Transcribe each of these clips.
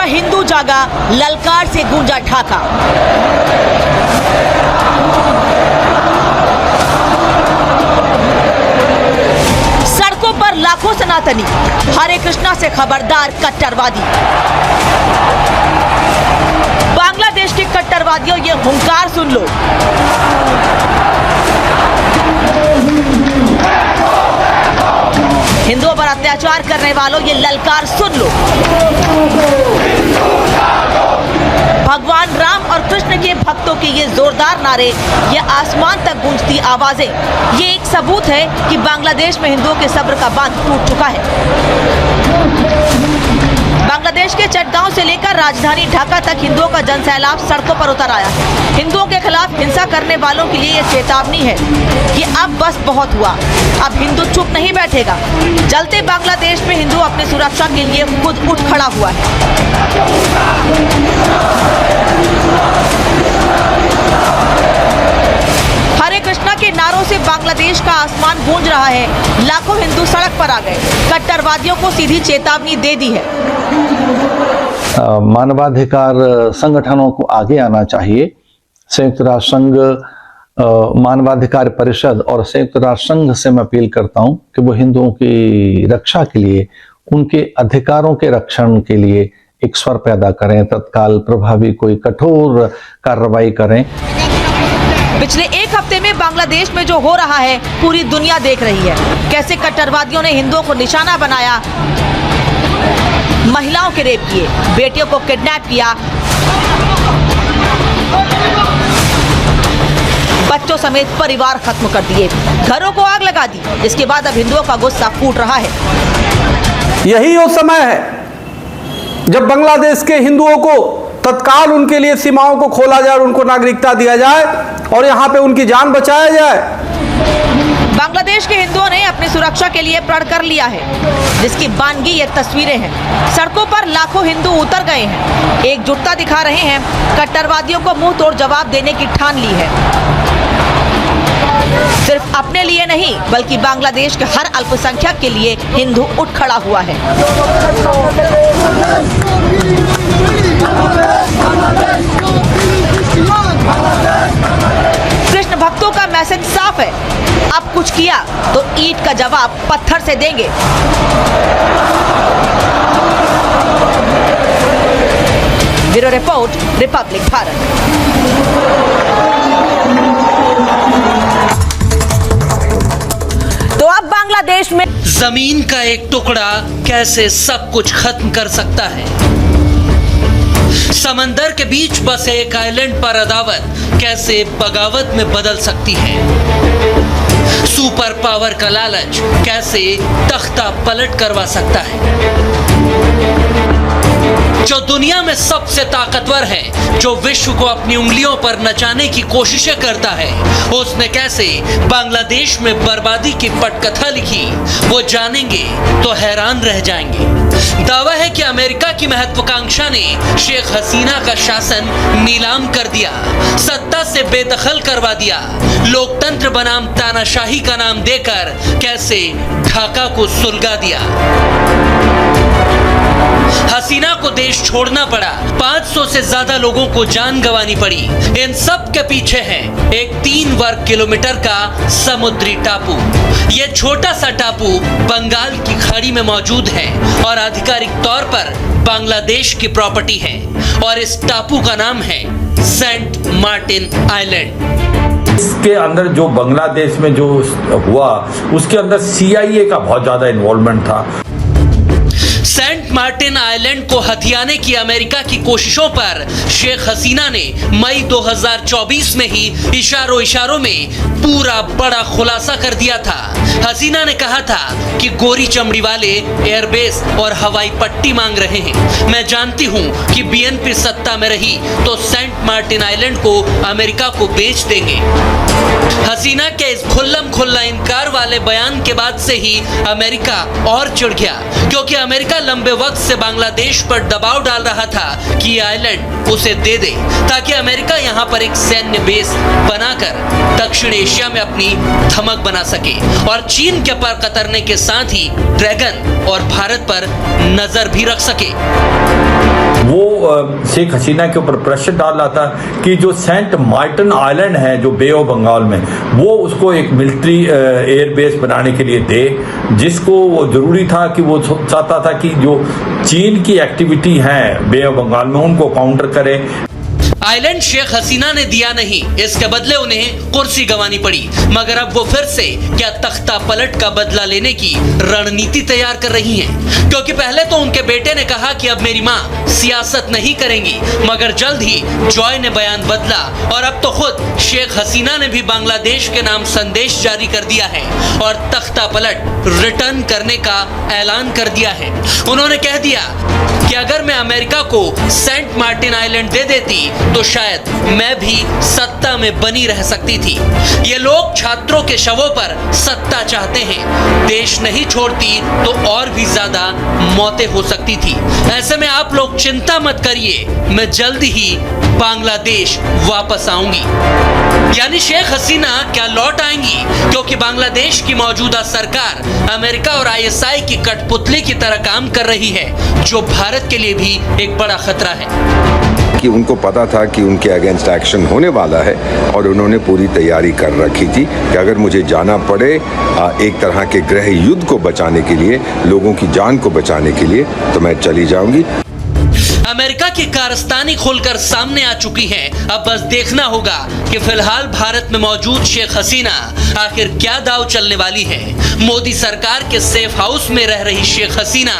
का हिंदू जागा, ललकार से गूंजा ढाका। सड़कों पर लाखों सनातनी, हरे कृष्णा से खबरदार कट्टरवादी। बांग्लादेश के कट्टरवादियों, ये हुंकार सुन लो। हिंदुओं पर अत्याचार करने वालों, ये ललकार सुन लो। भगवान राम और कृष्ण के भक्तों के ये जोरदार नारे, ये आसमान तक गूंजती आवाजें, ये एक सबूत है कि बांग्लादेश में हिंदुओं के सब्र का बांध टूट चुका है। बांग्लादेश के चटगांव से लेकर राजधानी ढाका तक हिंदुओं का जनसैलाब सड़कों पर उतर आया है। हिंदुओं के खिलाफ हिंसा करने वालों के लिए यह चेतावनी है कि अब बस बहुत हुआ, अब हिंदू चुप नहीं बैठेगा। जलते बांग्लादेश में हिंदू अपनी सुरक्षा के लिए खुद उठ खड़ा हुआ है। हरे कृष्णा के नारों से बांग्लादेश का आसमान गूंज रहा है। लाखों हिंदू सड़क पर आ गए, कट्टरवादियों को सीधी चेतावनी दे दी है। मानवाधिकार संगठनों को आगे आना चाहिए। संयुक्त राष्ट्र संघ, मानवाधिकार परिषद और संयुक्त राष्ट्र संघ से मैं अपील करता हूं कि वो हिंदुओं की रक्षा के लिए, उनके अधिकारों के रक्षण के लिए एक स्वर पैदा करें, तत्काल प्रभावी कोई कठोर कार्रवाई करें। पिछले एक हफ्ते में बांग्लादेश में जो हो रहा है, पूरी दुनिया देख रही है। कैसे कट्टरवादियों ने हिंदुओं को निशाना बनाया, महिलाओं के रेप किए, बेटियों को किडनैप किया, बच्चों समेत परिवार खत्म कर दिए, घरों को आग लगा दी। इसके बाद अब हिंदुओं का गुस्सा फूट रहा है। यही वो समय है जब बांग्लादेश के हिंदुओं को तत्काल उनके लिए सीमाओं को खोला जाए और उनको नागरिकता दिया जाए और यहाँ पे उनकी जान बचाया जाए। बांग्लादेश के हिंदुओं ने अपनी सुरक्षा के लिए प्रण कर लिया है, जिसकी बानगी ये तस्वीरें हैं। सड़कों पर लाखों हिंदू उतर गए हैं, एकजुटता दिखा रहे हैं, कट्टरवादियों को मुंह तोड़ जवाब देने की ठान ली है। सिर्फ अपने लिए नहीं, बल्कि बांग्लादेश के हर अल्पसंख्यक के लिए हिंदू उठ खड़ा हुआ है। कृष्ण भक्तों का मैसेज साफ है, अब कुछ किया तो ईंट का जवाब पत्थर से देंगे। Bureau report, Republic Bharat. तो अब बांग्लादेश में जमीन का एक टुकड़ा कैसे सब कुछ खत्म कर सकता है। समंदर के बीच बसे एक आइलैंड पर अदावत कैसे बगावत में बदल सकती है। सुपर पावर का लालच कैसे तख्ता पलट करवा सकता है। जो दुनिया में सबसे ताकतवर है, जो विश्व को अपनी उंगलियों पर नचाने की कोशिशें करता है, उसने कैसे बांग्लादेश में बर्बादी की पटकथा लिखी, वो जानेंगे तो हैरान रह जाएंगे। दावा है कि अमेरिका की महत्वाकांक्षा ने शेख हसीना का शासन नीलाम कर दिया, सत्ता से बेदखल करवा दिया, लोकतंत्र बनाम तानाशाही का नाम देकर कैसे ढाका को सुलगा दिया। हसीना को देश छोड़ना पड़ा, 500 से ज्यादा लोगों को जान गंवानी पड़ी। इन सब के पीछे है एक 3 वर्ग किलोमीटर का समुद्री टापू। ये छोटा सा टापू बंगाल की खाड़ी में मौजूद है और आधिकारिक तौर पर बांग्लादेश की प्रॉपर्टी है और इस टापू का नाम है सेंट मार्टिन आइलैंड। इसके अंदर जो बांग्लादेश में जो हुआ, उसके अंदर CIA का बहुत ज्यादा इन्वॉल्वमेंट था। सेंट मार्टिन आइलैंड को हथियाने की अमेरिका की कोशिशों पर शेख हसीना ने मई 2024 में ही इशारों में पूरा बड़ा खुलासा कर दिया था। हसीना ने कहा था कि गोरी चमड़ी वाले एयरबेस और हवाई पट्टी मांग रहे हैं। मैं जानती हूं कि BNP सत्ता में रही तो सेंट मार्टिन आइलैंड को अमेरिका को बेच देंगे। हसीना के इस खुल्लम खुल्ला इनकार वाले बयान के बाद से ही अमेरिका और चिढ़ गया, क्योंकि अमेरिका लंबे वक्त से बांग्लादेश पर दबाव डाल रहा था कि ये आइलैंड उसे दे दे, ताकि अमेरिका यहाँ पर एक सैन्य बेस बनाकर दक्षिण एशिया में अपनी धमक बना सके और चीन के पर कतरने के साथ ही ड्रैगन और भारत पर नजर भी रख सके। वो शेख हसीना के ऊपर प्रेशर डाल रहा था कि जो सेंट मार्टिन आइलैंड है जो बे ऑफ बंगाल में, वो उसको एक मिलिट्री एयर बेस बनाने के लिए दे, जिसको वो जरूरी था कि वो चाहता था कि जो चीन की एक्टिविटी है बे ऑफ बंगाल में उनको काउंटर करे। आइलैंड शेख हसीना ने दिया नहीं, इसके बदले उन्हें कुर्सी गंवानी पड़ी। मगर अब वो फिर से क्या तख्ता पलट का बदला लेने की रणनीति तैयार कर रही हैं? क्योंकि पहले तो उनके बेटे ने कहा कि अब मेरी मां सियासत नहीं करेंगी, मगर जल्द ही जॉय ने बयान बदला और अब तो खुद शेख हसीना ने भी बांग्लादेश के नाम संदेश जारी कर दिया है और तख्ता पलट रिटर्न करने का ऐलान कर दिया है। उन्होंने कह दिया कि अगर मैं अमेरिका को सेंट मार्टिन आइलैंड दे देती तो शायद मैं भी सत्ता में बनी रह सकती थी। ये लोग छात्रों के शवों पर सत्ता चाहते हैं, देश नहीं छोड़ती तो और भी ज्यादा मौतें हो सकती थी। ऐसे में आप लोग चिंता मत करिए, मैं जल्द ही बांग्लादेश वापस आऊंगी। यानी शेख हसीना क्या लौट आएंगी? क्योंकि बांग्लादेश की मौजूदा सरकार अमेरिका और आईएसआई की कठपुतली की तरह काम कर रही है, जो भारत के लिए भी एक बड़ा खतरा है। कि उनको पता था कि उनके अगेंस्ट एक्शन होने वाला है और उन्होंने पूरी तैयारी कर रखी थी कि अगर मुझे जाना पड़े एक तरह के गृह युद्ध को बचाने के लिए, लोगों की जान को बचाने के लिए, तो मैं चली जाऊंगी। अमेरिका की कारस्तानी खुलकर सामने आ चुकी है। अब बस देखना होगा कि फिलहाल भारत में मौजूद शेख हसीना आखिर क्या दाव चलने वाली है। मोदी सरकार के सेफ हाउस में रह रही शेख हसीना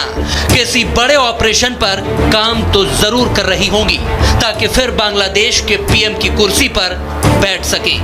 किसी बड़े ऑपरेशन पर काम तो जरूर कर रही होंगी, ताकि फिर बांग्लादेश के पीएम की कुर्सी पर बैठ सके।